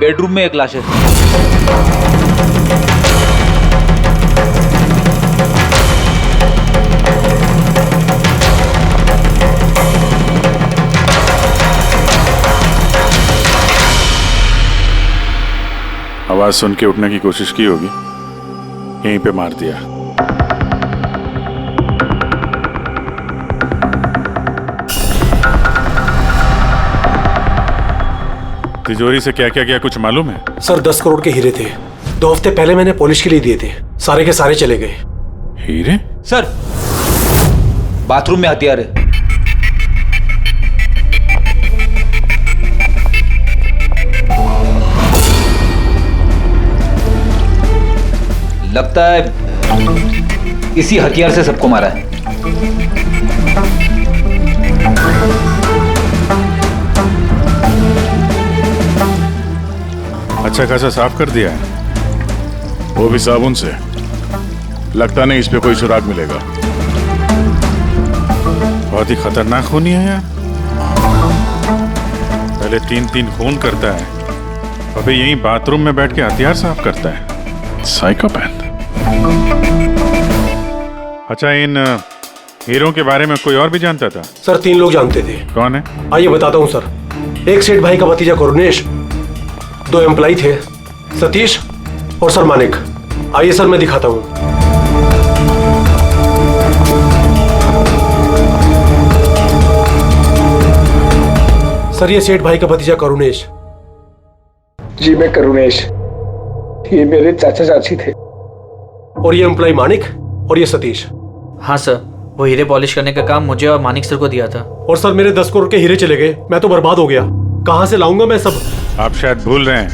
Bedroom में एक लाश है। आवाज सुन के उठने की कोशिश की होगी, यहीं पे मार दिया। तिजोरी से क्या क्या कुछ मालूम है? सर 10 करोड़ के हीरे थे। 2 हफ्ते पहले मैंने पॉलिश के लिए दिए थे, सारे के सारे चले गए। हीरे? सर बाथरूम में हथियार है। लगता है इसी हथियार से सबको मारा है। अच्छा खासा साफ कर दिया है, वो भी साबुन से। लगता नहीं इस पे कोई सुराग मिलेगा। बहुत ही खतरनाक खूनी है यार। पहले 3 खून करता है, अबे यहीं बाथरूम में बैठ के हथियार साफ करता है। साइकोपैथ। अच्छा, इन हीरों के बारे में कोई और भी जानता था? सर 3 लोग जानते थे। कौन है? आइए बताता हूँ सर। एक सेठ भाई का भतीजा करुणेश, 2 एम्प्लॉय थे, सतीश और सर मानिक। आइए सर मैं दिखाता हूँ। सर ये सेठ भाई का भतीजा करुणेश। जी मैं करुणेश, ये मेरे चाचा चाची थे। और ये एम्प्लॉय मानिक और ये सतीश। हाँ सर, वो हीरे पॉलिश करने का काम मुझे और मानिक सर को दिया था। और सर मेरे 10 करोड़ के हीरे चले गए, मैं तो बर्बाद हो गया। कहाँ से लाऊंगा मैं सब? आप शायद भूल रहे हैं,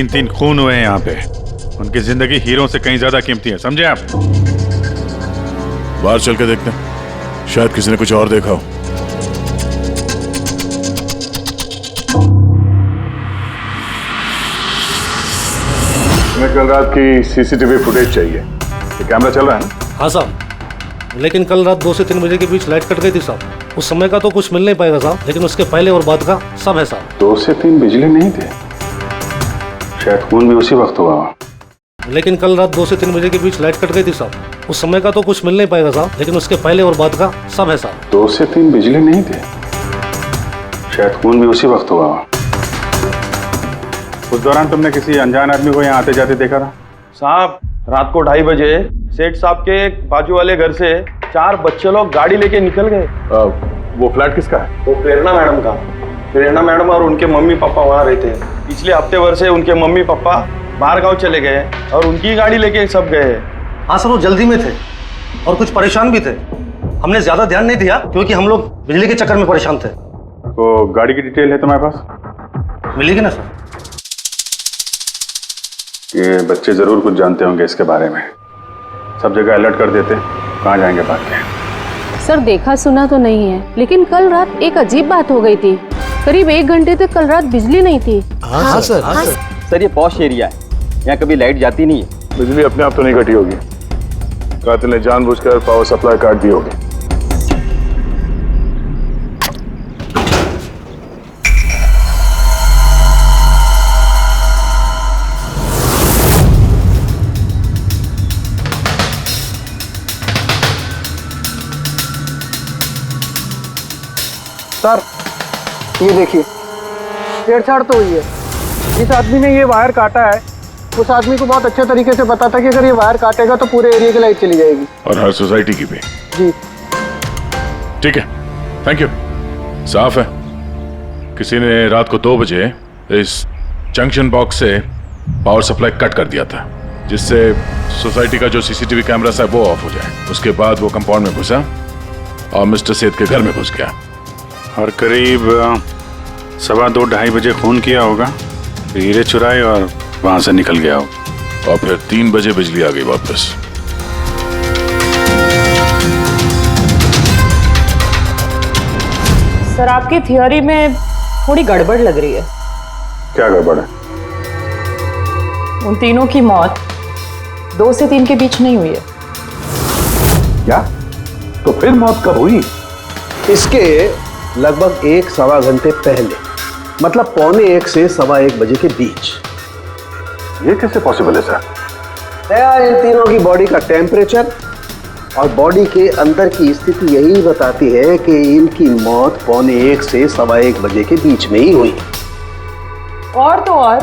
3 खून हुए हैं यहाँ पे। उनकी जिंदगी हीरों से कहीं ज्यादा कीमती है, समझे आप? बाहर चल के देखते हैं, शायद किसी ने कुछ और देखा हो। हमें कल रात की सीसीटीवी फुटेज चाहिए। ये कैमरा चल रहा है ना? हाँ साहब, लेकिन कल रात 2 से 3 बजे के बीच लाइट कट गई थी साहब। उस समय का तो कुछ मिल नहीं पाएगा साहब, लेकिन उसके पहले और बाद का सब है साहब। 2 से 3 बिजली नहीं थे, शायद खून भी उसी वक्त हुआ। लेकिन कल रात 2 से 3 बजे के बीच लाइट कट गई थी साहब। उस समय का तो कुछ मिल नहीं पाएगा साहब, लेकिन उसके पहले और बाद का सब है साहब। 2 से 3 बिजली नहीं थे, शायद खून भी उसी वक्त हुआ। उस दौरान तुमने किसी अनजान आदमी को यहाँ आते जाते देखा था? साहब रात को 2:30 बजे सेठ साहब के बाजू वाले घर से 4 बच्चे लोग गाड़ी लेके निकल गए। वो फ्लैट किसका है? वो प्रेरणा मैडम का। प्रेरणा मैडम और उनके मम्मी पापा वहाँ रहते हैं। पिछले हफ्ते भर से उनके मम्मी पापा बाहर गाँव चले गए और उनकी गाड़ी लेके सब गए। हाँ सर, वो जल्दी में थे और कुछ परेशान भी थे। हमने ज्यादा ध्यान नहीं दिया क्योंकि हम लोग बिजली के चक्कर में परेशान थे। तो गाड़ी की डिटेल है तुम्हारे पास? मिलेगी ना सर? ये बच्चे जरूर कुछ जानते होंगे इसके बारे में। सब जगह अलर्ट कर देते, कहाँ जाएंगे भाग के। सर देखा सुना तो नहीं है, लेकिन कल रात एक अजीब बात हो गई थी। करीब 1 घंटे तक कल रात बिजली नहीं थी। हाँ सर। सर ये पॉश एरिया है, यहाँ कभी लाइट जाती नहीं है। बिजली अपने आप तो नहीं कटी होगी, कातिल ने जानबूझकर पावर सप्लाई काट दी होगी। सर ये देखिए, छेड़छाड़ तो हुई है। जिस आदमी ने ये वायर काटा है उस आदमी को बहुत अच्छे तरीके से पता था कि अगर ये वायर काटेगा तो पूरे एरिया की लाइट चली जाएगी। और हर सोसाइटी की भी। जी ठीक है, थैंक यू। साफ है, किसी ने रात को 2 बजे इस जंक्शन बॉक्स से पावर सप्लाई कट कर दिया था, जिससे सोसाइटी का जो सीसीटीवी कैमरा है वो ऑफ हो जाए। उसके बाद वो कंपाउंड में घुसा और मिस्टर सेठ के घर में घुस गया। और करीब 2:15-2:30 बजे खून किया होगा, हीरे चुराए और वहां से निकल गया हो। और फिर 3 बजे बिजली आ गई वापस। सर आपकी थियोरी में थोड़ी गड़बड़ लग रही है। क्या गड़बड़ है? उन तीनों की मौत 2 से 3 के बीच नहीं हुई है। क्या? तो फिर मौत कब हुई? इसके लगभग 1-1.25 घंटे पहले। मतलब 1:15 से 1:15 बजे के बीच। ये कैसे पॉसिबल है सर? इन तीनों की बॉडी का टेम्परेचर और बॉडी के अंदर की स्थिति यही बताती है कि इनकी मौत 1:15 से 1:15 बजे के बीच में ही हुई। और तो और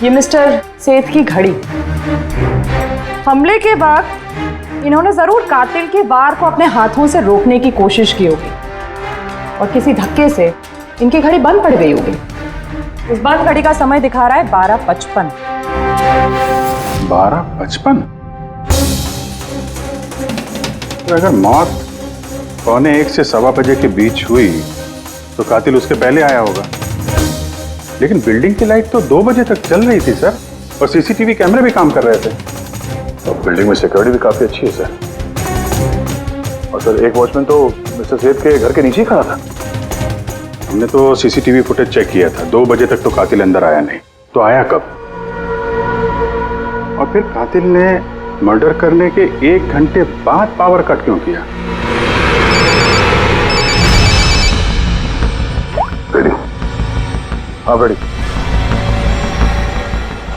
ये मिस्टर सेठ की घड़ी, हमले के बाद इन्होंने जरूर कातिल के वार को अपने हाथों से रोकने की कोशिश की होगी और किसी धक्के से इनकी घड़ी बंद पड़ गई होगी। इस बंद घड़ी का समय दिखा रहा है 12:55। 12:55? तो अगर मौत 1:15 से 1:15 बजे के बीच हुई तो कातिल उसके पहले आया होगा। लेकिन बिल्डिंग की लाइट तो 2 बजे तक चल रही थी सर, और सीसीटीवी कैमरे भी काम कर रहे थे। और बिल्डिंग में सिक्योरिटी भी काफी अच्छी है सर। और सर एक वॉचमैन तो मिस्टर सेठ के घर के नीचे ही खड़ा था। हमने तो सीसीटीवी फुटेज चेक किया था, 2 बजे तक तो कातिल अंदर आया नहीं। तो आया कब? और फिर कातिल ने मर्डर करने के 1 घंटे बाद पावर कट क्यों किया? रेडी? हाँ रेडी।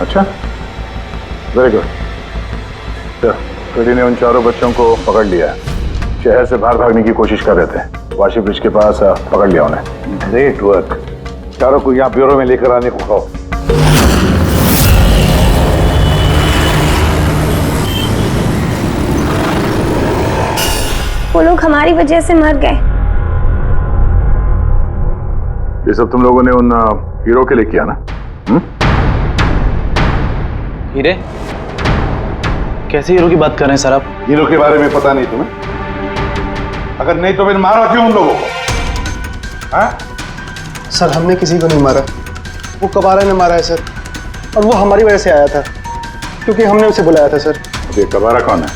अच्छा, वेरी गुड। रेडी ने उन चारों बच्चों को पकड़ लिया है। शहर से बाहर भागने की कोशिश कर रहे थे। वाशी ब्रिज के पास पकड़ लिया उन्हें। Great work. चारों को यहाँ ब्यूरो में लेकर आने को कहो। वो लोग हमारी वजह से मर गए। ये सब तुम लोगों ने उन हीरो के लिए किया ना? हीरे? कैसे हीरो की बात कर रहे हैं सर आप? हीरो के बारे में पता नहीं तुम्हें? अगर नहीं तो फिर मारो क्यों उन लोगों को? हाँ? सर हमने किसी को नहीं मारा, वो कबारा ने मारा है सर, और वो हमारी वजह से आया था क्योंकि हमने उसे बुलाया था सर। ये कबारा कौन है?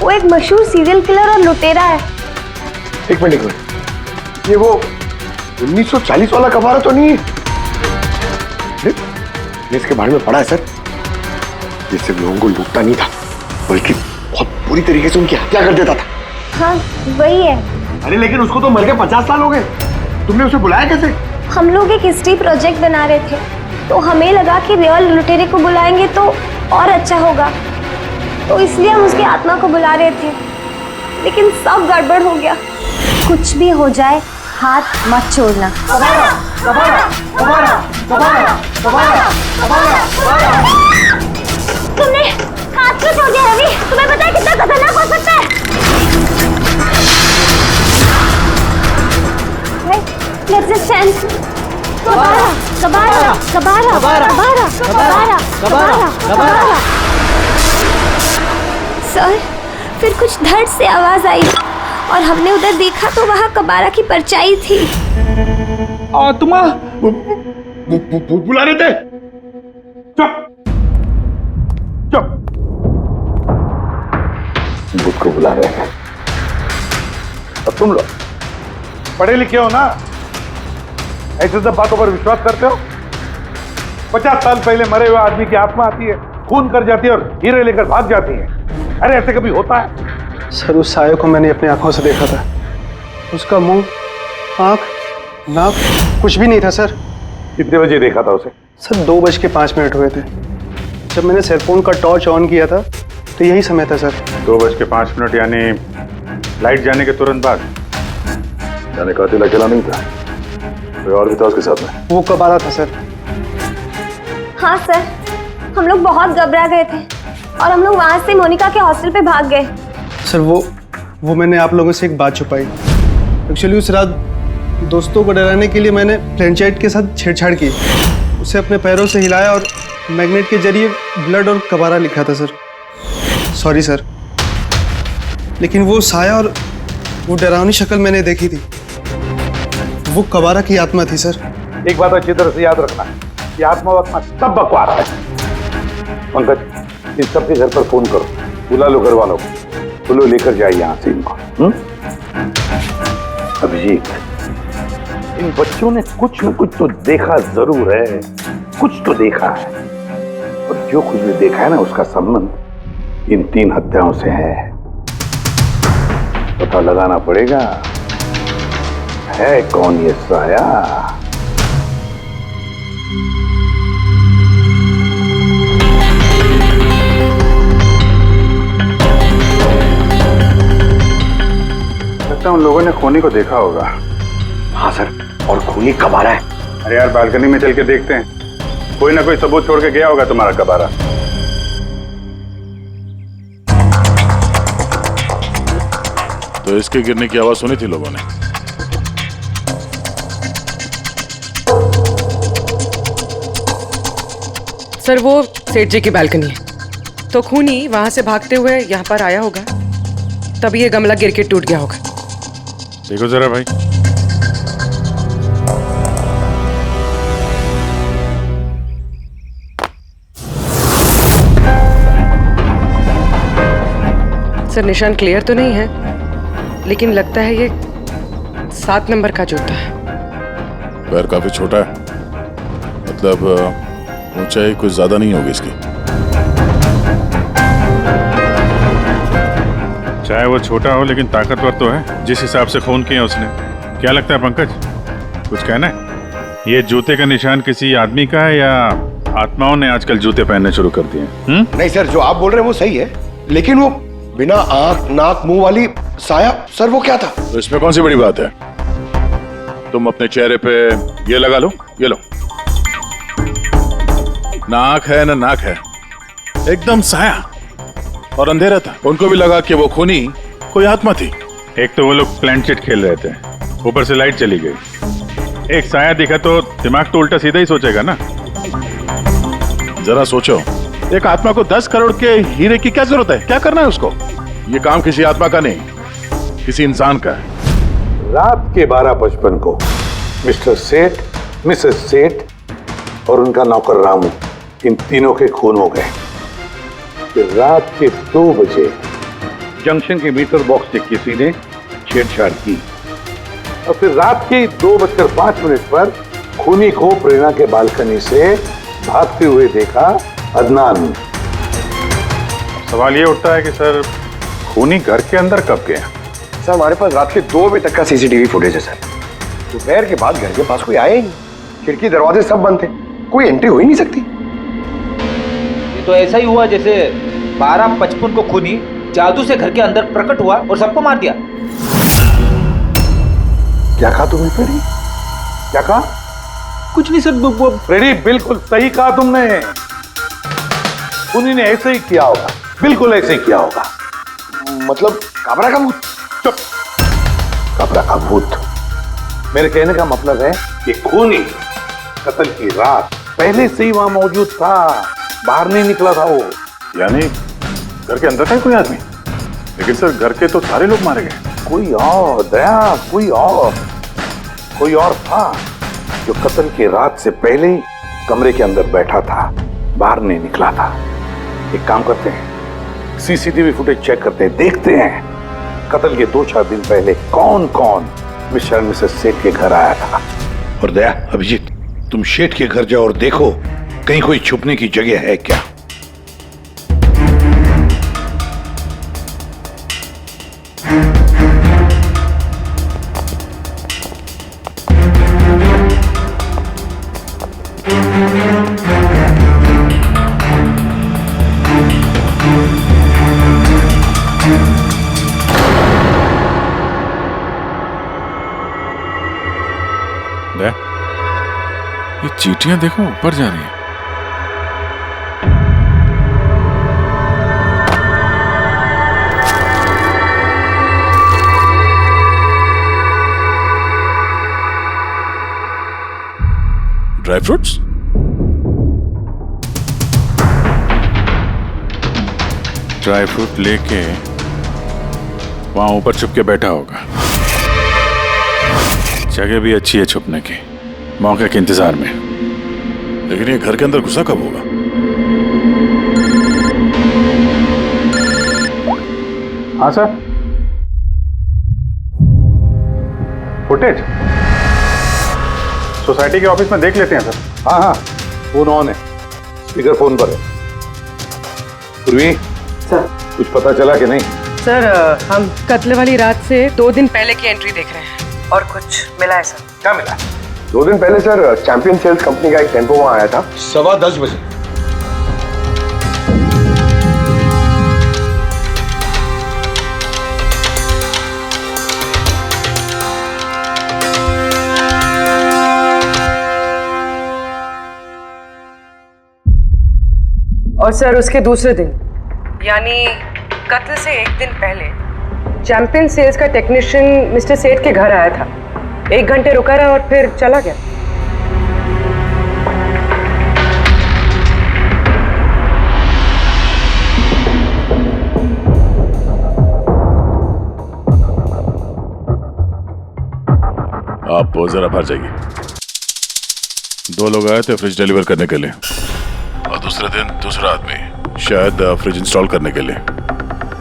वो एक मशहूर सीरियल किलर और लुटेरा है। एक मिनट, ये वो 1940 वाला कबारा तो नहीं है? इसके बारे में पढ़ा है सर। ये सिर्फ लोगों को लूटता नहीं था, बल्कि बहुत बुरी तरीके से उनकी हत्या कर देता था। हाँ वही है। अरे लेकिन उसको तो मर के 50 साल हो गए। तुमने उसे बुलाया कैसे? हम लोग एक हिस्ट्री प्रोजेक्ट बना रहे थे, तो हमें लगा कि रियल लुटेरे को बुलाएंगे तो और अच्छा होगा, तो इसलिए हम उसकी आत्मा को बुला रहे थे। लेकिन सब गड़बड़ हो गया। कुछ भी हो जाए हाथ मत छोड़ना। कबारा, कबारा, कबारा, कबारा, कबारा, कबारा, कबारा। तुमने हाथ क्यों छोड़ दिया रवि? तुम्हें पता है कितना खतरनाक हो सकता है? Let's just stand. कबारा, कबारा, कबारा, कबारा, कबारा, कबारा, कबारा। सर, फिर कुछ धड़ से आवाज आई और हमने उधर देखा तो वहाँ कबारा की परछाई थी। तुम बुला रहे थे? चुप चुप। भूत को बुला रहे हैं। अब तुम लोग पढ़े लिखे हो ना, ऐसे सब बातों पर विश्वास करते हो? 50 साल पहले मरे हुए आदमी की आत्मा आती है, खून कर जाती है और हीरे लेकर भाग जाती है। अरे ऐसे कभी होता है? सर उस साये को मैंने अपनी आंखों से देखा था। उसका मुंह, आंख, नाक कुछ भी नहीं था सर। कितने बजे देखा था उसे? सर 2:05 हुए थे। जब मैंने सेलफोन का टॉर्च ऑन किया था तो यही समय था सर। 2:05 यानी लाइट जाने के तुरंत बाद? यानी कातिल अकेला नहीं था, कोई और भी था उसके साथ में? वो कबारा था सर। हाँ सर, हम लोग बहुत घबरा गए थे और हम लोग वहाँ से मोनिका के हॉस्टल पे भाग गए। सर वो मैंने आप लोगों से एक बात छुपाई। एक्चुअली उस रात दोस्तों को डराने के लिए मैंने फ्लैशलाइट के साथ छेड़छाड़ की, उसे अपने पैरों से हिलाया और मैग्नेट के जरिए ब्लड और कबारा लिखा था सर। सॉरी सर, लेकिन वो साया और वो डरावनी शक्ल मैंने देखी थी, वो कबारा की आत्मा थी सर। एक बात अच्छी तरह से याद रखना है, ये आत्मा वात्मा सब बकवास है। पंकज, इन सबके घर पर फोन करो, बुला लो घर वालों को, बोलो लेकर जाए यहाँ से इनको। अभिजीत, इन बच्चों ने कुछ न कुछ तो देखा जरूर है, कुछ तो देखा है, और जो कुछ भी देखा है ना उसका संबंध इन 3 हत्याओं से है। पता लगाना पड़ेगा है कौन ये साया। लगता है उन लोगों ने खूनी को देखा होगा। हाँ सर, और खूनी कब आ रहा है? अरे यार बालकनी में चल के देखते हैं, कोई ना कोई सबूत छोड़ के गया होगा तुम्हारा कबारा। तो इसके गिरने की आवाज सुनी थी लोगों ने? सर वो सेठ जी की बालकनी है, तो खूनी वहां से भागते हुए यहाँ पर आया होगा, तभी ये गमला गिर के टूट गया होगा। देखो जरा भाई। सर निशान क्लियर तो नहीं है, लेकिन लगता है ये 7 नंबर का जूता है। पैर काफी छोटा है, मतलब ऊंचाई कुछ ज्यादा नहीं होगी इसकी। चाहे वो छोटा हो लेकिन ताकतवर तो है, जिस हिसाब से खून किया उसने। क्या लगता है पंकज, कुछ कहना है? ये जूते का निशान किसी आदमी का है या आत्माओं ने आजकल जूते पहनने शुरू कर दिए? नहीं सर, जो आप बोल रहे हैं वो सही है, लेकिन वो बिना आंख नाक मुंह वाली साया, सर वो क्या था? तो इसमें कौन सी बड़ी बात है? तुम अपने चेहरे पे ये लगा लो, ये लो। ना आंख है ना नाक है, एकदम साया और अंधेरा था। उनको भी लगा कि वो खूनी कोई आत्मा थी। एक तो वो लोग प्लेनचिट खेल रहे थे, ऊपर से लाइट चली गई। एक साया दिखा तो दिमाग तो उल्टा सीधा ही सोचेगा ना। जरा सोचो, एक आत्मा को 10 करोड़ के हीरे की क्या जरूरत है? क्या करना है उसको? ये काम किसी आत्मा का नहीं, किसी इंसान का है। रात के 12:55 को मिस्टर सेठ, मिसेस सेठ और उनका नौकर रामू, इन तीनों के खून हो गए। फिर रात के 2 बजे जंक्शन के मीटर बॉक्स से किसी ने छेड़छाड़ की और फिर रात के 2:05 पर खूनी को प्रेरणा के बालकनी से भागते हुए देखा अदनान। सवाल ये उठता है कि सर खूनी घर के अंदर कब गया? सर हमारे पास रात के 2 बजे तक का सीसीटीवी फुटेज है सर। दोपहर के बाद घर के पास कोई आया ही नहीं, खिड़की दरवाजे सब बंद थे, कोई एंट्री हो ही नहीं सकती। ये तो ऐसा ही हुआ जैसे 12:55 को खूनी जादू से घर के अंदर प्रकट हुआ और सबको मार दिया। क्या कहा तुमने फ्रेडी? क्या कहा? कुछ नहीं सर, फ्रेडी बिल्कुल सही कहा तुमने। खूनी ने ऐसे ही किया होगा, बिल्कुल ऐसे ही किया होगा। मतलब काबरा का भूत? चुप। काबरा का भूत? मेरे कहने का मतलब है कि खूनी कत्ल की रात पहले से ही वहां मौजूद था, बाहर नहीं निकला था वो। यानी घर के अंदर था कोई आदमी? लेकिन सर घर के तो सारे लोग मारे गए। कोई और दया, कोई और था जो कत्ल की रात से पहले ही कमरे के अंदर बैठा था, बाहर नहीं निकला था। एक काम करते हैं, सीसीटीवी फुटेज चेक करते हैं, देखते हैं कत्ल के 2-4 दिन पहले कौन कौन मिस्टर मिसेस सेठ के घर आया था। और दया, अभिजीत, तुम शेठ के घर जाओ और देखो कहीं कोई छुपने की जगह है क्या। ये चींटियां देखो ऊपर जा रही हैं। Dry fruits? ड्राई फ्रूट लेके वहां ऊपर छुप के बैठा होगा। जगह भी अच्छी है छुपने की, मौके के इंतजार में। लेकिन ये घर के अंदर घुसा कब होगा? हाँ सर, फुटेज सोसाइटी के ऑफिस में देख लेते हैं सर। हाँ हाँ, फोन ऑन है, स्पीकर फोन पर है। पूर्वी सर, कुछ पता चला कि नहीं? सर हम कत्ल वाली रात से 2 दिन पहले की एंट्री देख रहे हैं और कुछ मिला है सर। क्या मिला? 2 दिन पहले सर चैंपियन सेल्स कंपनी का एक टेम्पो वहां आया था 10:15 बजे। और सर उसके दूसरे दिन यानी कत्ल से 1 दिन पहले चैंपियन सेल्स का टेक्नीशियन मिस्टर सेठ के घर आया था। 1 घंटे रुका रहा और फिर चला गया। आप जरा बाहर जाइए। 2 लोग आए थे फ्रिज डिलीवर करने के लिए और दूसरे दिन दूसरा आदमी शायद फ्रिज इंस्टॉल करने के लिए,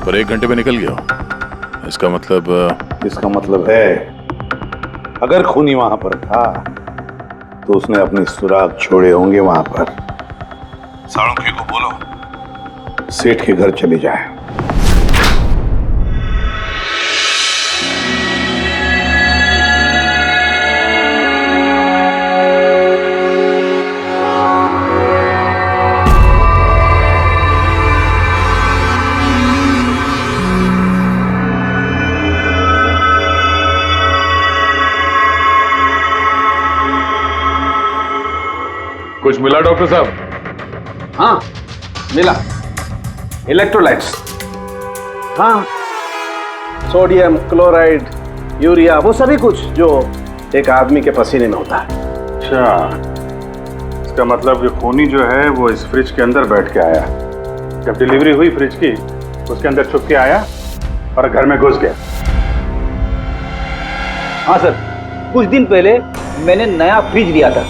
पर 1 घंटे में निकल गया। इसका मतलब है अगर खूनी वहां पर था तो उसने अपने सुराग छोड़े होंगे वहां पर। साळुंखे को बोलो सेठ के घर चले जाए। कुछ मिला डॉक्टर साहब? हाँ मिला, इलेक्ट्रोलाइट्स। हाँ, सोडियम क्लोराइड, यूरिया, वो सभी कुछ जो एक आदमी के पसीने में होता है। अच्छा, इसका मतलब ये खूनी जो है वो इस फ्रिज के अंदर बैठ के आया। जब डिलीवरी हुई फ्रिज की, उसके अंदर छुप के आया और घर में घुस गया। हाँ सर, कुछ दिन पहले मैंने नया फ्रिज लिया था।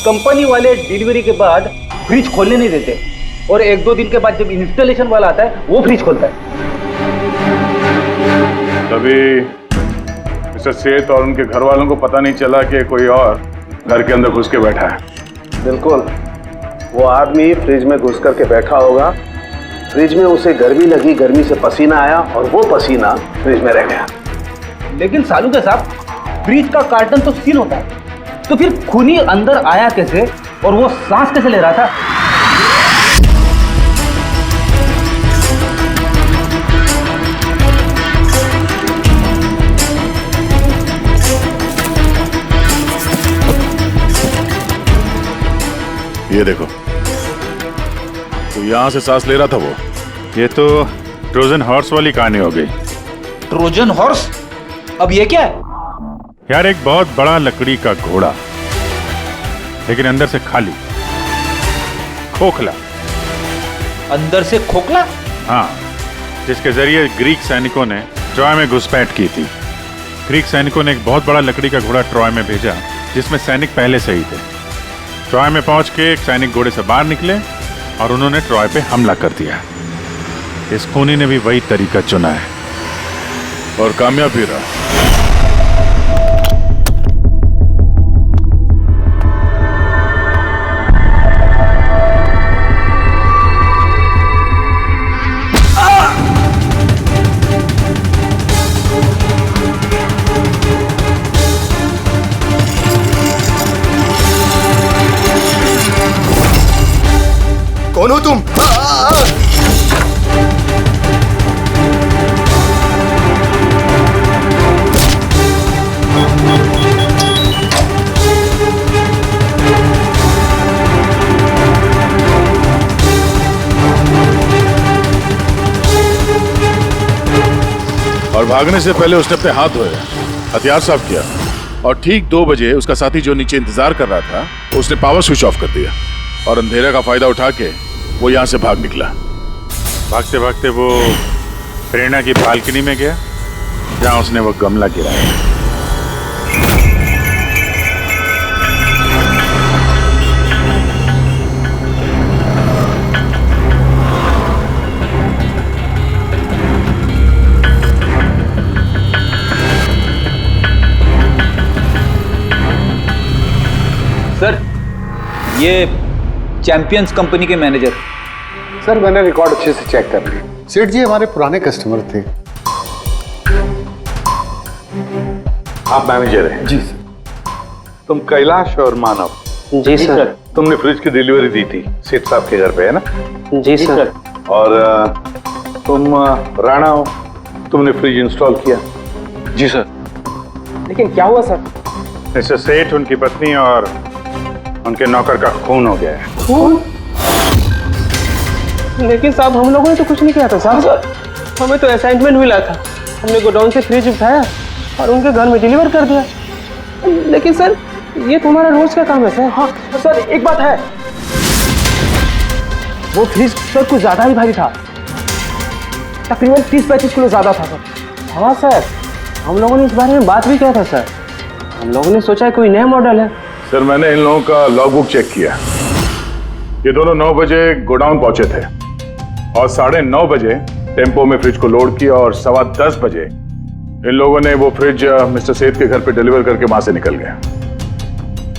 कंपनी वाले डिलीवरी के बाद फ्रिज खोलने नहीं देते और 1-2 दिन के बाद जब इंस्टॉलेशन वाला आता है वो फ्रिज खोलता है। तभी मिस्टर सेठ और उनके घर वालों को पता नहीं चला कि कोई और घर के अंदर घुस के बैठा है। बिल्कुल, वो आदमी फ्रिज में घुस करके बैठा होगा। फ्रिज में उसे गर्मी लगी, गर्मी से पसीना आया और वो पसीना फ्रिज में रह गया। लेकिन सालूके साहब, फ्रिज का कार्टन तो सील होता है, तो फिर खूनी अंदर आया कैसे और वो सांस कैसे ले रहा था? ये देखो, तो यहां से सांस ले रहा था वो। ये तो ट्रोजन हॉर्स वाली कहानी हो गई। Trojan horse? अब ये क्या है? यार, एक बहुत बड़ा लकड़ी का घोड़ा, लेकिन अंदर से खाली, खोखला। अंदर से खोखला? हाँ, जिसके जरिए ग्रीक सैनिकों ने ट्रॉय में घुसपैठ की थी। ग्रीक सैनिकों ने एक बहुत बड़ा लकड़ी का घोड़ा ट्रॉय में भेजा, जिसमें सैनिक पहले से ही थे। ट्रॉय में पहुंच के एक सैनिक घोड़े से बाहर निकले और उन्होंने ट्रॉय पे हमला कर दिया। इस खूनी ने भी वही तरीका चुना है और कामयाब भी रहा। कौन हो तुम? और भागने से पहले उसने अपने हाथ धोए, हथियार साफ किया और ठीक 2 बजे उसका साथी जो नीचे इंतजार कर रहा था उसने पावर स्विच ऑफ कर दिया और अंधेरे का फायदा उठा के वो यहां से भाग निकला। भागते भागते वो प्रेरणा की बालकनी में गया, जहां उसने वो गमला गिराया। सर, ये चैंपियंस कंपनी के मैनेजर। सर, मैंने रिकॉर्ड अच्छे से चेक कर लिया। सेठ जी हमारे पुराने कस्टमर थे। आप मैनेजर हैं? जी सर। तुम कैलाश और मानव। जी सर। तुमने फ्रिज की डिलीवरी दी थी सेठ साहब के घर पे, है ना? जी सर। और तुम राणा हो, तुमने फ्रिज इंस्टॉल किया। जी सर। लेकिन क्या हुआ सर? मिस्टर सेठ, उनकी पत्नी और उनके नौकर का खून हो गया है। खून? लेकिन साहब हम लोगों ने तो कुछ नहीं किया था साहब। हमें तो असाइनमेंट मिला था, हमने गोडाउन से फ्रिज उठाया और उनके घर में डिलीवर कर दिया। लेकिन सर ये तुम्हारा रोज का काम है सर। हाँ सर, एक बात है, वो फ्रिज सर कुछ ज्यादा ही भारी था, तकरीबन 30-35 किलो ज्यादा था सर। हाँ सर, हम लोगों ने इस बारे में बात भी किया था सर। हम लोगों ने सोचा कोई नया मॉडल है। सर, मैंने इन लोगों का लॉगबुक चेक किया। ये दोनों 9 बजे गोडाउन पहुंचे थे और 9:30 बजे टेम्पो में फ्रिज को लोड किया और 10:15 बजे इन लोगों ने वो फ्रिज मिस्टर सेठ के घर पे डिलीवर करके वहां से निकल गए।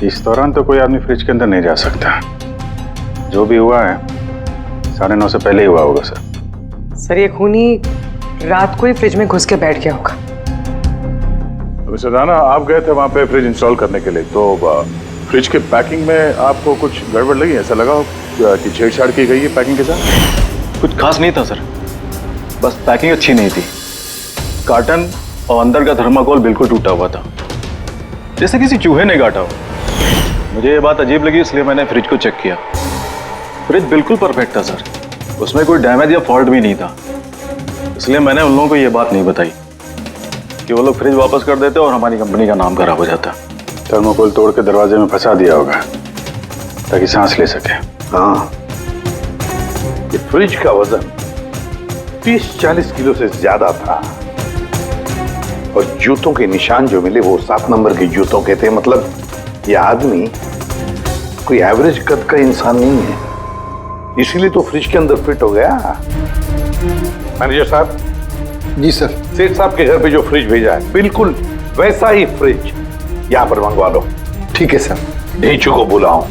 इस दौरान तो कोई आदमी फ्रिज के अंदर नहीं जा सकता। जो भी हुआ है 9:30 से पहले ही हुआ होगा सर। सर ये खूनी रात को ही फ्रिज में घुस के बैठ गया होगा। मिस्टर राणा, आप गए थे वहां पे फ्रिज इंस्टॉल करने के लिए, तो फ्रिज के पैकिंग में आपको कुछ गड़बड़ लगी? ऐसा लगा कि छेड़छाड़ की गई है पैकिंग के साथ? कुछ खास नहीं था सर, बस पैकिंग अच्छी नहीं थी। कार्टन और अंदर का थर्माकोल बिल्कुल टूटा हुआ था, जैसे किसी चूहे ने काटा हो। मुझे ये बात अजीब लगी, इसलिए मैंने फ्रिज को चेक किया। फ्रिज बिल्कुल परफेक्ट था सर, उसमें कोई डैमेज या फॉल्ट भी नहीं था। इसलिए मैंने उन लोगों को ये बात नहीं बताई कि वो लोग फ्रिज वापस कर देते और हमारी कंपनी का नाम खराब हो जाता। थर्माकोल तोड़ के दरवाजे में फंसा दिया होगा ताकि सांस ले सके। हाँ, ये फ्रिज का वजन 30-40 किलो से ज्यादा था और जूतों के निशान जो मिले वो 7 नंबर के जूतों के थे। मतलब ये आदमी कोई एवरेज कद का इंसान नहीं है, इसीलिए तो फ्रिज के अंदर फिट हो गया। मैनेजर साहब। जी सर। सेठ साहब के घर पे जो फ्रिज भेजा है बिल्कुल वैसा ही फ्रिज यहाँ पर मंगवा लो। ठीक है सर। ढेंचू को बुलाओ।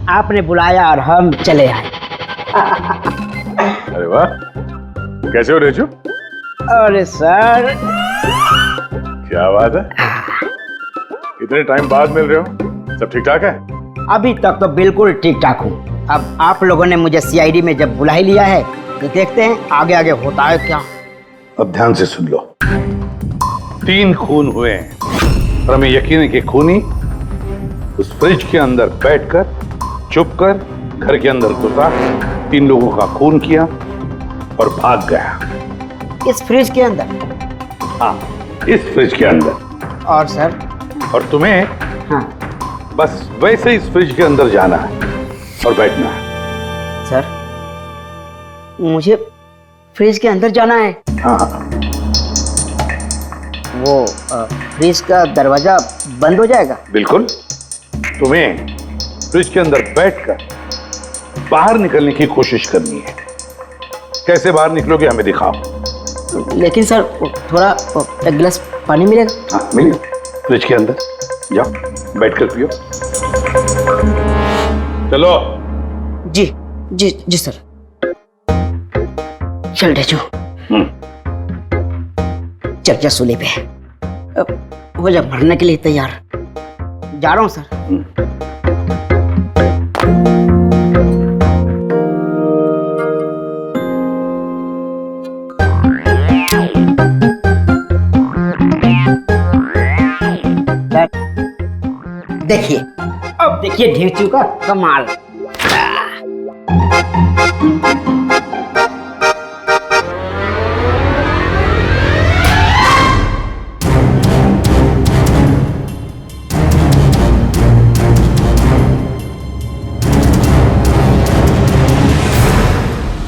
आपने बुलाया और हम चले आए। अरे वाह, कैसे हो रेचू? अरे सर, क्या बात है, इतने टाइम बाद मिल रहे हो, सब ठीक ठाक है? अभी तक तो बिल्कुल ठीक ठाक हूँ। अब आप लोगों ने मुझे सीआईडी में जब बुला ही लिया है तो देखते हैं आगे आगे होता है क्या। अब ध्यान से सुन लो। 3 खून हुए हैं और हमें यकीन है कि खूनी उस फ्रिज के अंदर बैठकर चुपकर घर के अंदर घुसा, 3 लोगों का खून किया और भाग गया। इस फ्रिज के अंदर? हाँ, इस फ्रिज के अंदर। और सर? और तुम्हें हाँ, बस वैसे इस फ्रिज के अंदर जाना है और बैठना है। सर, मुझे फ्रिज के अंदर जाना है? हाँ। वो फ्रिज का दरवाजा बंद हो जाएगा? बिल्कुल। तुम्हें फ्रिज के अंदर बैठकर बाहर निकलने की कोशिश करनी है। कैसे बाहर निकलोगे हमें दिखाओ। लेकिन सर थोड़ा एक गिलास पानी मिलेगा? हाँ मिलेगा, फ्रिज के अंदर जाओ, बैठकर पियो। चलो। जी जी जी सर। चल ढेचू, चल जा सूली पे, हो जा मरने के लिए तैयार। जा रहा हूँ सर। देखिए, अब देखिए ढेंचू का कमाल।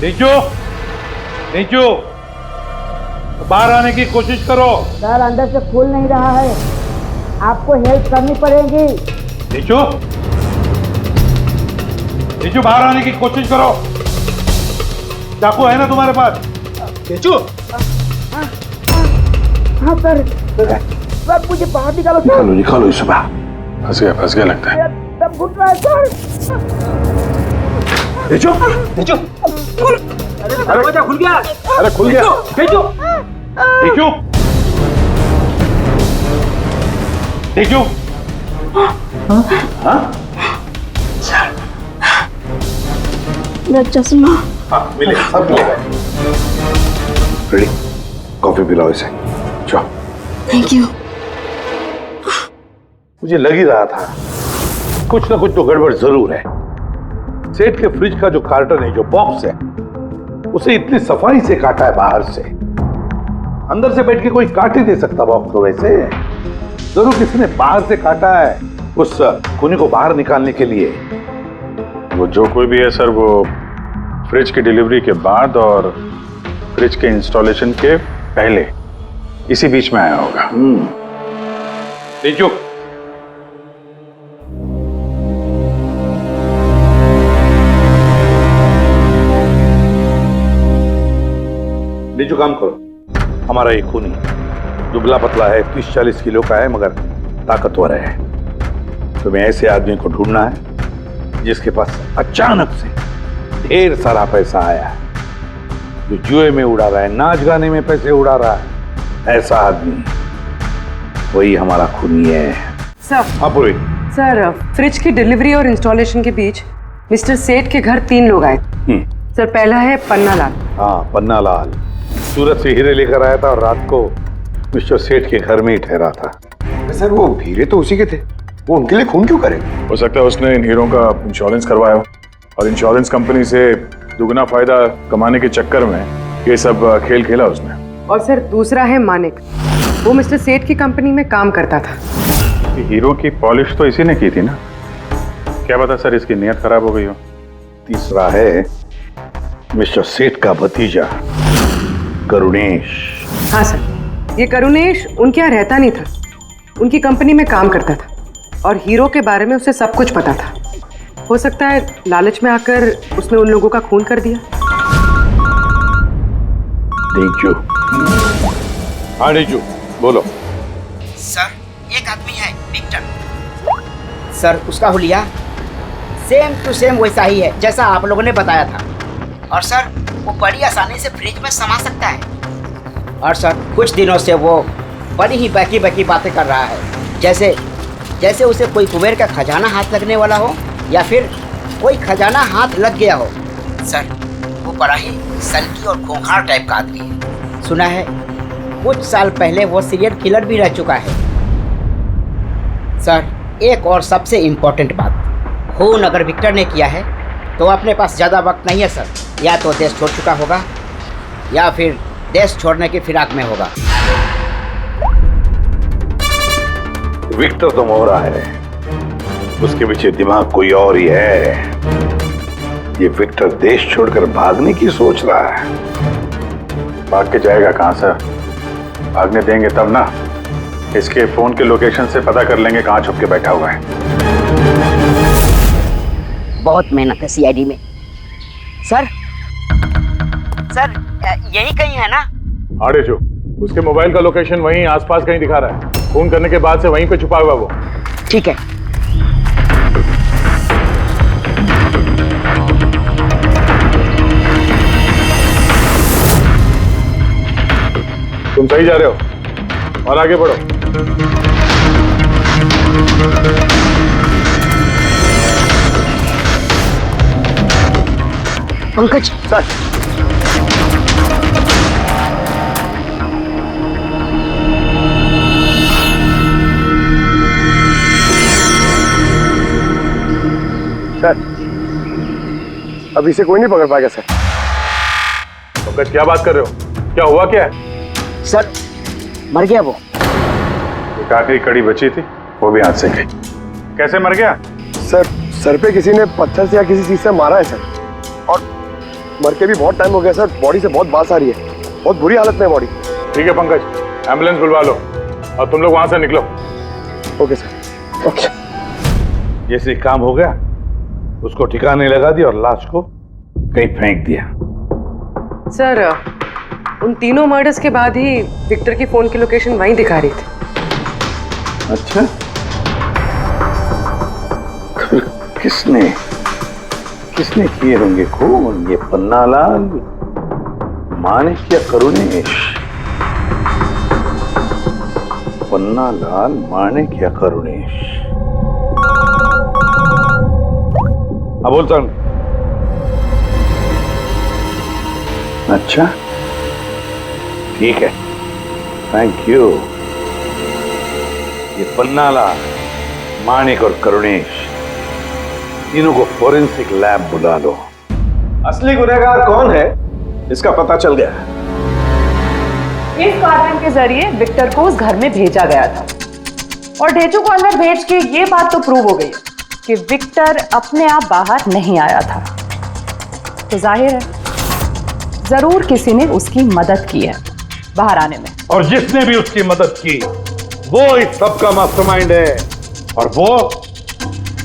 नीचू, नीचू, बाहर आने की कोशिश करो। सर अंदर से खुल नहीं रहा है, आपको हेल्प करनी पड़ेगी। नीचू, नीचू बाहर आने की कोशिश करो। चाकू है ना तुम्हारे पास? नीचू। हाँ सर, सर मुझे बाहर निकालो। निकालो निकालो इसे बाहर। फंस गया लगता है। दम घुट रहा है सर। भेजो भेजो। अरे दरवाजा खुल गया। अरे खुल गया। भेजो। देखो देखो। हाँ चश्मा। हाँ मिले, सब मिलेगा। रेडी, कॉफी पिलाओ इसे। चलो। Thank you. मुझे लग ही रहा था कुछ ना कुछ तो गड़बड़ जरूर है। सेठ के फ्रिज का जो कार्टन है, जो बॉक्स है, उसे इतनी सफाई से काटा है बाहर से। अंदर से बैठ के कोई काट ही नहीं सकता बॉक्स को वैसे। जरूर किसी ने बाहर से काटा है उस खूनी को बाहर निकालने के लिए। वो जो कोई भी है सर, वो फ्रिज की डिलीवरी के बाद और फ्रिज के इंस्टॉलेशन के पहले इसी बीच में आया होगा। देखो जो काम करो, हमारा ये खूनी दुबला पतला है, 30-40 किलो का है, मगर ताकतवर है। तुम्हें ऐसे आदमी को ढूंढना है जिसके पास अचानक से ढेर सारा पैसा आया है, जो जुए में उड़ा रहा है, नाच गाने में पैसे उड़ा रहा है। ऐसा आदमी वही हमारा खूनी है। सर। हाँ पूरी। सर, फ्रिज की डिलीवरी और इंस्टॉलेशन के बीच मिस्टर सेठ के घर 3 लोग आए। सर, पहला है पन्ना लाल। हाँ, पन्ना लाल सूरत से हीरे लेकर आया था और रात को मिस्टर सेठ के घर में ही ठहरा था। सर, वो हीरे तो उसी के थे, वो उनके लिए खून क्यों करे? हो सकता है उसने इन हीरों का इंश्योरेंस करवाया हो और इंश्योरेंस कंपनी से दुगना फायदा कमाने के चक्कर में ये सब खेल खेला उसने। और सर, दूसरा है मानिक। वो मिस्टर सेठ की कंपनी में काम करता था। हीरो की पॉलिश तो इसी ने की थी ना, क्या पता सर इसकी नीयत खराब हो गई हो। तीसरा है मिस्टर सेठ का भतीजा करुणेश। हाँ सर, ये करुणेश उनके यहाँ रहता नहीं था, उनकी कंपनी में काम करता था और हीरो के बारे में उसे सब कुछ पता था। हो सकता है लालच में आकर उसने उन लोगों का खून कर दिया। देखो। हाँ देखो, बोलो। सर, एक आदमी है विक्टर। सर, उसका हुलिया सेम टू सेम वैसा ही है जैसा आप लोगों ने बताया था। और सर, वो बड़ी आसानी से फ्रिज में समा सकता है। और सर, कुछ दिनों से वो बड़ी ही बकी बातें कर रहा है, जैसे उसे कोई कुबेर का खजाना हाथ लगने वाला हो या फिर कोई खजाना हाथ लग गया हो। सर, वो बड़ा ही सनकी और खूंखार टाइप का आदमी है। सुना है कुछ साल पहले वो सीरियल किलर भी रह चुका है। सर, एक और सबसे इम्पोर्टेंट बात, खून अगर विक्टर ने किया है तो अपने पास ज़्यादा वक्त नहीं है सर। या तो देश छोड़ चुका होगा या फिर देश छोड़ने की फिराक में होगा। विक्टर तो मोहरा है, उसके पीछे दिमाग कोई और ही है। ये विक्टर देश छोड़कर भागने की सोच रहा है। भाग के जाएगा कहाँ सर? भागने देंगे तब ना। इसके फोन के लोकेशन से पता कर लेंगे कहाँ छुप के बैठा हुआ है। बहुत मेहनत है सीआईडी में। सर, यही कहीं है ना? हाँ रेजो, उसके मोबाइल का लोकेशन वहीं आसपास कहीं दिखा रहा है। फोन करने के बाद से वहीं पे छुपा हुआ वो। ठीक है। तुम सही जा रहे हो और आगे बढ़ो। पंकज सर, अब इसे कोई नहीं पकड़ पाएगा सर। पंकज, क्या बात कर रहे हो? क्या हुआ क्या है? सर, मर गया वो। एक आखिरी कड़ी बची थी, वो भी हाथ से गई। कैसे मर गया? सर, सर पे किसी ने पत्थर से या किसी चीज से मारा है सर, और मर के भी बहुत टाइम हो गया सर। बॉडी से बहुत बास आ रही है, बहुत बुरी हालत में है बॉडी। ठीक है पंकज, एम्बुलेंस बुलवा लो और तुम लोग वहां से निकलो। Okay sir. ओके। जैसे काम हो गया, उसको ठिकाने लगा दिया और लाश को कहीं फेंक दिया। सर, उन तीनों मर्डर्स के बाद ही विक्टर की फोन की लोकेशन वहीं दिखा रही थी। अच्छा, किसने किसने किए होंगे खून? ये पन्नालाल, माणिक या करुणेश? पन्नालाल, माणिक या करुणेश? हाँ बोलता हूं। अच्छा ठीक है, थैंक यू। ये पन्नालाल, माणिक और करुणेश, तीनों को फोरेंसिक लैब बुला लो। असली गुनहगार कौन है इसका पता चल गया। इस कार्टन के जरिए विक्टर को उस घर में भेजा गया था और ढेचू को अंदर भेज के ये बात तो प्रूव हो गई कि विक्टर अपने आप बाहर नहीं आया था। तो जाहिर है जरूर किसी ने उसकी मदद की है बाहर आने में। और जिसने भी उसकी मदद की वो इस सब का मास्टरमाइंड है, और वो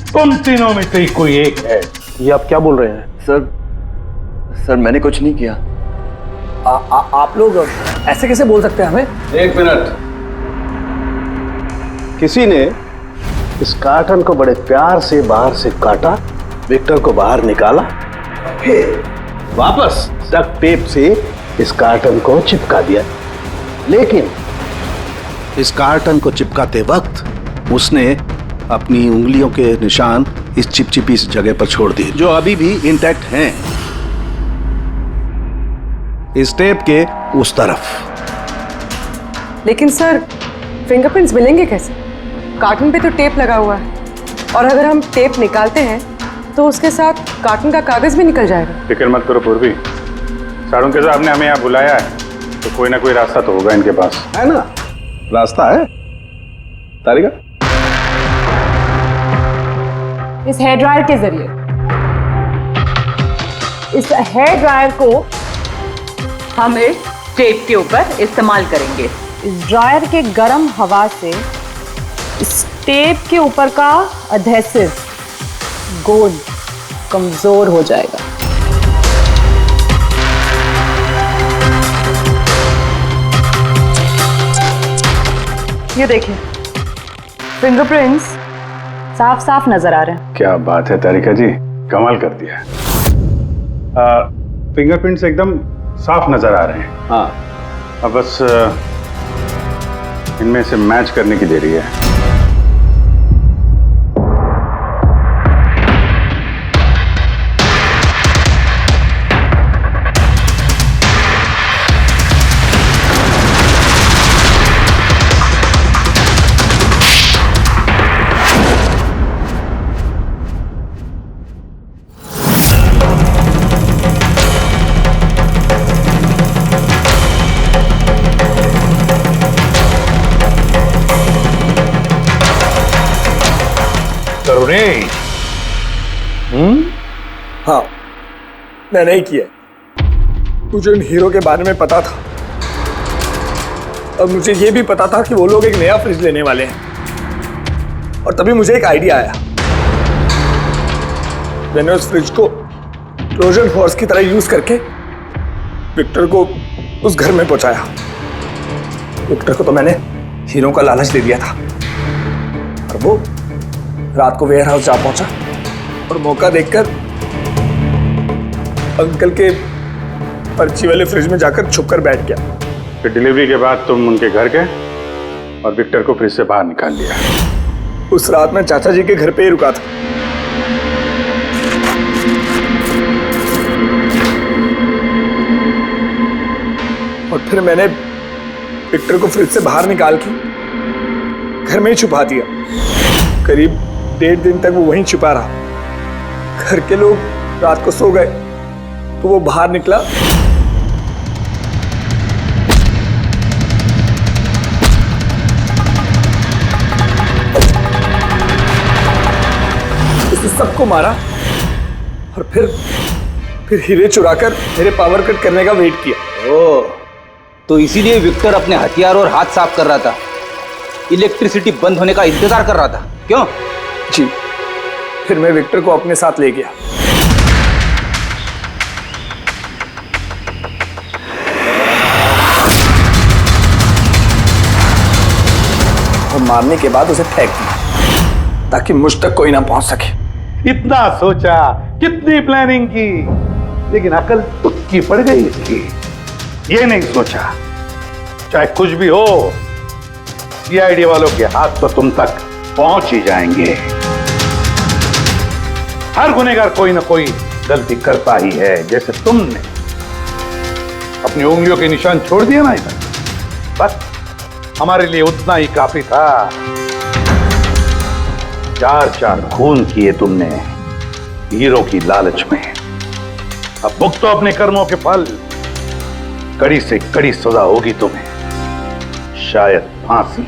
तुम तीनों में से ही कोई एक है। ये आप क्या बोल रहे हैं? सर मैंने कुछ नहीं किया। आप लोग ऐसे कैसे बोल सकते हैं हमें? एक मिनट। किसी ने इस कार्टन को बड़े प्यार से बाहर से काटा, विक्टर को बाहर निकाला, फिर वापस डक्ट टेप से इस कार्टन को चिपका दिया। लेकिन इस कार्टन को चिपकाते वक्त उसने अपनी उंगलियों के निशान इस चिपचिपी इस जगह पर छोड़ दिए, जो अभी भी इंटैक्ट हैं, इस टेप के उस तरफ। लेकिन सर फिंगरप्रिंट्स मिलेंगे कैसे? कार्टन पे तो टेप लगा हुआ है और अगर हम टेप निकालते हैं तो उसके साथ कार्टन का कागज भी निकल जाएगा। फिक्र मत करो पूर्वी, साड़ुंके साहब ने हमें यहाँ बुलाया है तो कोई ना कोई रास्ता तो होगा इनके पास। है ना, रास्ता है। तारिका, इस हेयर ड्रायर के जरिए इस हेयर ड्रायर को हम इस टेप के ऊपर इस्तेमाल करेंगे। इस ड्रायर के गर्म हवा से इस टेप के ऊपर का एडहेसिव गोंद कमजोर हो जाएगा। ये देखिए, फिंगरप्रिंट्स साफ साफ नजर आ रहे हैं। क्या बात है तारिका जी, कमाल कर दिया। फिंगरप्रिंट्स एकदम साफ नजर आ रहे हैं। हाँ, अब बस इनमें से मैच करने की देरी है। करुणेश, हाँ, मैं नहीं किया। मुझे उन हीरो के बारे में पता था और मुझे ये भी पता था कि वो लोग एक नया फ्रिज लेने वाले हैं। और तभी मुझे एक आइडिया आया। मैंने उस फ्रिज को ट्रोजन हॉर्स की तरह यूज करके विक्टर को उस घर में पहुंचाया। विक्टर को तो मैंने हीरो का लालच दे दिया था और वो रात को वेयर हाउस जा पहुंचा और मौका देखकर अंकल के पर्ची वाले फ्रिज में जाकर छुपकर बैठ गया। फिर डिलीवरी के बाद तुम उनके घर गए और विक्टर को फ्रिज से बाहर निकाल लिया। उस रात मैं चाचा जी के घर पे ही रुका था। और फिर मैंने विक्टर को फ्रिज से बाहर निकाल के घर में ही छुपा दिया। करीब 1.5 दिन तक वो वहीं छुपा रहा। घर के लोग रात को सो गए तो वो बाहर निकला उसने सबको मारा और फिर हीरे चुराकर मेरे पावर कट करने का वेट किया। ओह, तो इसीलिए विक्टर अपने हथियार और हाथ साफ कर रहा था, इलेक्ट्रिसिटी बंद होने का इंतजार कर रहा था, क्यों? जी, फिर मैं विक्टर को अपने साथ ले गया। और मारने के बाद उसे फेंक दिया ताकि मुझ तक कोई ना पहुंच सके। इतना सोचा, कितनी प्लानिंग की, लेकिन अकल तुक्की पड़ गई इसकी। ये नहीं सोचा चाहे कुछ भी हो, सीआईडी वालों के हाथ तो तुम तक पहुंच ही जाएंगे। हर गुनहगार कोई ना कोई गलती करता ही है, जैसे तुमने अपनी उंगलियों के निशान छोड़ दिए ना इधर, बस हमारे लिए उतना ही काफी था। 4 खून किए तुमने हीरो की लालच में। अब भुगतो अपने कर्मों के फल, कड़ी से कड़ी सजा होगी तुम्हें, शायद फांसी।